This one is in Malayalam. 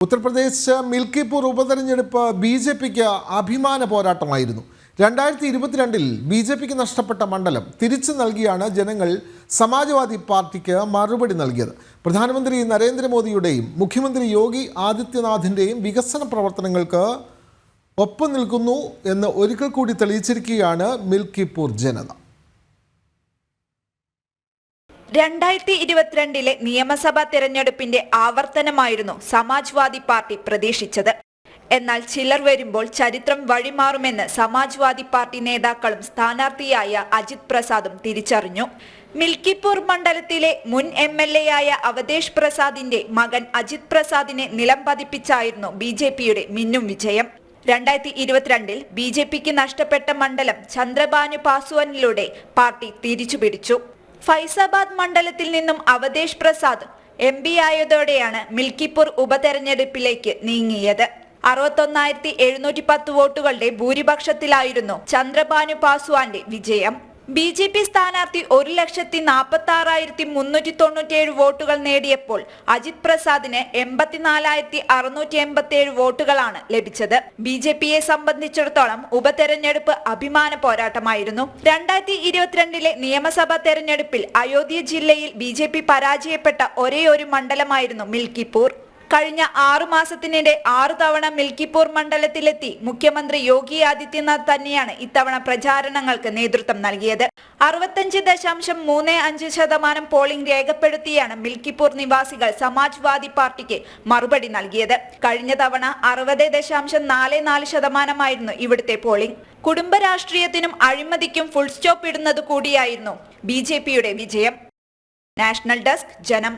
ഉത്തർപ്രദേശ് മിൽക്കിപൂർ ഉപതെരഞ്ഞെടുപ്പ് ബി.ജെ.പിക്ക് അഭിമാന പോരാട്ടമായിരുന്നു. 2022-ൽ ബി.ജെ.പിക്ക് നഷ്ടപ്പെട്ട മണ്ഡലം തിരിച്ചു നൽകിയാണ് ജനങ്ങൾ സമാജ്വാദി പാർട്ടിക്ക് മറുപടി നൽകിയത്. പ്രധാനമന്ത്രി നരേന്ദ്രമോദിയുടെയും മുഖ്യമന്ത്രി യോഗി ആദിത്യനാഥിൻ്റെയും വികസന പ്രവർത്തനങ്ങൾക്ക് ഒപ്പം നിൽക്കുന്നു എന്ന് ഒരിക്കൽ കൂടി തെളിയിച്ചിരിക്കുകയാണ് മിൽക്കിപൂർ ജനത. 2022-ലെ നിയമസഭാ തെരഞ്ഞെടുപ്പിന്റെ ആവർത്തനമായിരുന്നു സമാജ്വാദി പാർട്ടി പ്രതീക്ഷിച്ചത്. എന്നാൽ ചിലർ വരുമ്പോൾ ചരിത്രം വഴിമാറുമെന്ന് സമാജ്വാദി പാർട്ടി നേതാക്കളും സ്ഥാനാർത്ഥിയായ അജിത് പ്രസാദും തിരിച്ചറിഞ്ഞു. മിൽക്കിപൂർ മണ്ഡലത്തിലെ മുൻ MLA ആയ അവധേഷ് പ്രസാദിന്റെ മകൻ അജിത് പ്രസാദിനെ നിലം പതിപ്പിച്ചായിരുന്നു ബി.ജെ.പിയുടെ മിന്നും വിജയം. 2022-ൽ ബി.ജെ.പിക്ക് നഷ്ടപ്പെട്ട മണ്ഡലം ചന്ദ്രബാനു പാസ്വാനിലൂടെ പാർട്ടി തിരിച്ചുപിടിച്ചു. ഫൈസാബാദ് മണ്ഡലത്തിൽ നിന്നും അവധേഷ് പ്രസാദ് MP ആയതോടെയാണ് മിൽക്കിപൂർ ഉപതെരഞ്ഞെടുപ്പിലേക്ക് നീങ്ങിയത്. 61,710 വോട്ടുകളുടെ ഭൂരിപക്ഷത്തിലായിരുന്നു ചന്ദ്രബാനു പാസ്വാന്റെ വിജയം. ബി.ജെ.പി സ്ഥാനാർത്ഥി 1,46,397 വോട്ടുകൾ നേടിയപ്പോൾ അജിത് പ്രസാദിന് 84,687 വോട്ടുകളാണ് ലഭിച്ചത്. ബി.ജെ.പിയെ സംബന്ധിച്ചിടത്തോളം ഉപതെരഞ്ഞെടുപ്പ് അഭിമാന പോരാട്ടമായിരുന്നു. 2022-ലെ നിയമസഭാ തെരഞ്ഞെടുപ്പിൽ അയോധ്യ ജില്ലയിൽ ബി.ജെ.പി പരാജയപ്പെട്ട ഒരേയൊരു മണ്ഡലമായിരുന്നു മിൽക്കിപൂർ. കഴിഞ്ഞ 6 മാസത്തിനിടെ 6 തവണ മിൽക്കിപൂർ മണ്ഡലത്തിലെത്തി മുഖ്യമന്ത്രി യോഗി ആദിത്യനാഥ് തന്നെയാണ് ഇത്തവണ പ്രചാരണങ്ങൾക്ക് നേതൃത്വം നൽകിയത്. 65.35% പോളിംഗ് രേഖപ്പെടുത്തിയാണ് മിൽക്കിപൂർ നിവാസികൾ സമാജ്വാദി പാർട്ടിക്ക് മറുപടി നൽകിയത്. കഴിഞ്ഞ തവണ 60.44% ഇവിടുത്തെ പോളിംഗ്. കുടുംബ രാഷ്ട്രീയത്തിനും അഴിമതിക്കും ഫുൾ സ്റ്റോപ്പ് ഇടുന്നത് കൂടിയായിരുന്നു ബി.ജെ.പിയുടെ വിജയം. നാഷണൽ ഡെസ്ക് ജനം.